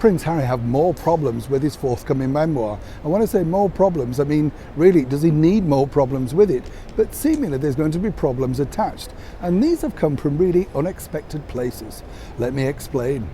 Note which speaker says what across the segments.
Speaker 1: Prince Harry have more problems with his forthcoming memoir? And when I say more problems, I mean, really, does he need more problems with it? But seemingly there's going to be problems attached. And these have come from really unexpected places. Let me explain.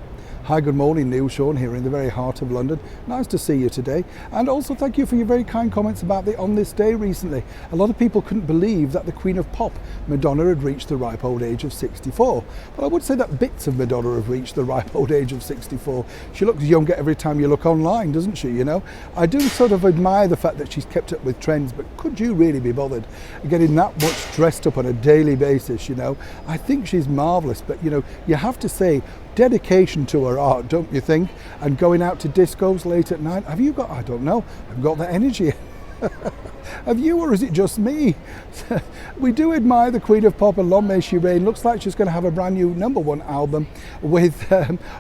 Speaker 1: Hi, good morning, Neil Sean here in the very heart of London. Nice to see you today. And also thank you for your very kind comments about the On This Day recently. A lot of people couldn't believe that the Queen of Pop, Madonna, had reached the ripe old age of 64. But I would say that bits of Madonna have reached the ripe old age of 64. She looks younger every time you look online, doesn't she, you know? I do sort of admire the fact that she's kept up with trends, but could you really be bothered getting that much dressed up on a daily basis, you know? I think she's marvellous, but you know, you have to say, dedication to her art, don't you think? And going out to discos late at night. Have you got, I don't know, I've got that energy. Have you, or is it just me? We do admire the Queen of Pop, and long may she reign. Looks like she's going to have a brand new #1 album with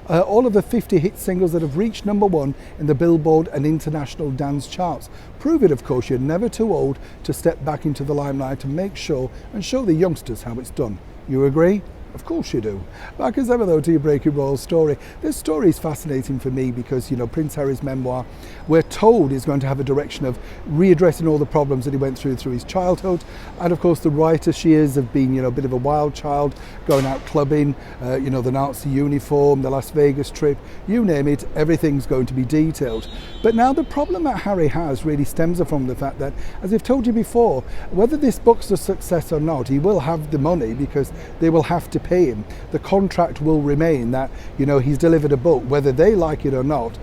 Speaker 1: all of the 50 hit singles that have reached #1 in the Billboard and international dance charts. Prove it, of course, you're never too old to step back into the limelight and make sure and show the youngsters how it's done. You agree? Of course you do. Back as ever though to your Breaking Royal story. This story is fascinating for me because, you know, Prince Harry's memoir, we're told, is going to have a direction of readdressing all the problems that he went through his childhood, and of course the writer she is of being, you know, a bit of a wild child, going out clubbing, you know, the Nazi uniform, the Las Vegas trip, you name it, everything's going to be detailed. But now the problem that Harry has really stems from the fact that, as I've told you before, whether this book's a success or not, he will have the money because they will have to pay him. The contract will remain that, you know, he's delivered a book, whether they like it or not,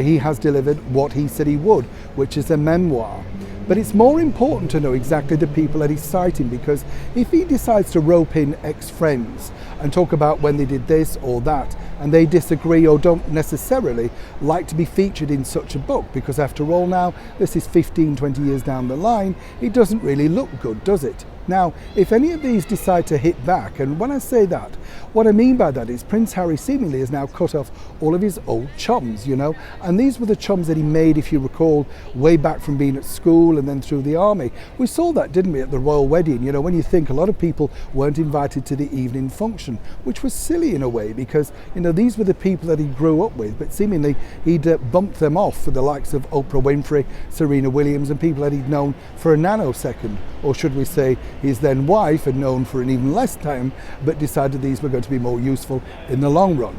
Speaker 1: he has delivered what he said he would, which is a memoir. But it's more important to know exactly the people that he's citing, because if he decides to rope in ex-friends and talk about when they did this or that, and they disagree or don't necessarily like to be featured in such a book, because after all now, this is 15, 20 years down the line, it doesn't really look good, does it? Now, if any of these decide to hit back, and when I say that, what I mean by that is Prince Harry seemingly has now cut off all of his old chums, you know, and these were the chums that he made, if you recall, way back from being at school and then through the army. We saw that, didn't we, at the royal wedding? You know, when you think a lot of people weren't invited to the evening function, which was silly in a way because, you know, these were the people that he grew up with, but seemingly he'd bumped them off for the likes of Oprah Winfrey, Serena Williams, and people that he'd known for a nanosecond, or should we say his then wife had known for an even less time, but decided these were going to be more useful in the long run.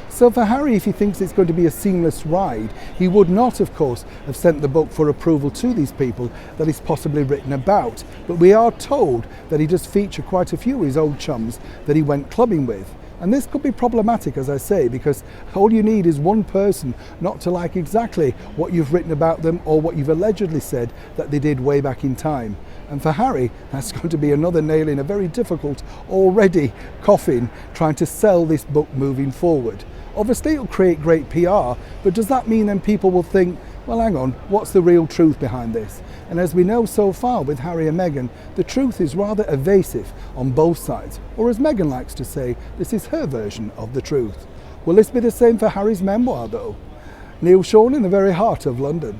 Speaker 1: So for Harry, if he thinks it's going to be a seamless ride, he would not, of course, have sent the book for approval to these people that he's possibly written about. But we are told that he does feature quite a few of his old chums that he went clubbing with. And this could be problematic, as I say, because all you need is one person not to like exactly what you've written about them or what you've allegedly said that they did way back in time. And for Harry, that's going to be another nail in a very difficult, already coffin, trying to sell this book moving forward. Obviously, it'll create great PR, but does that mean then people will think, well, hang on, what's the real truth behind this? And as we know so far with Harry and Meghan, the truth is rather evasive on both sides. Or as Meghan likes to say, this is her version of the truth. Will this be the same for Harry's memoir, though? Neil Sean in the very heart of London.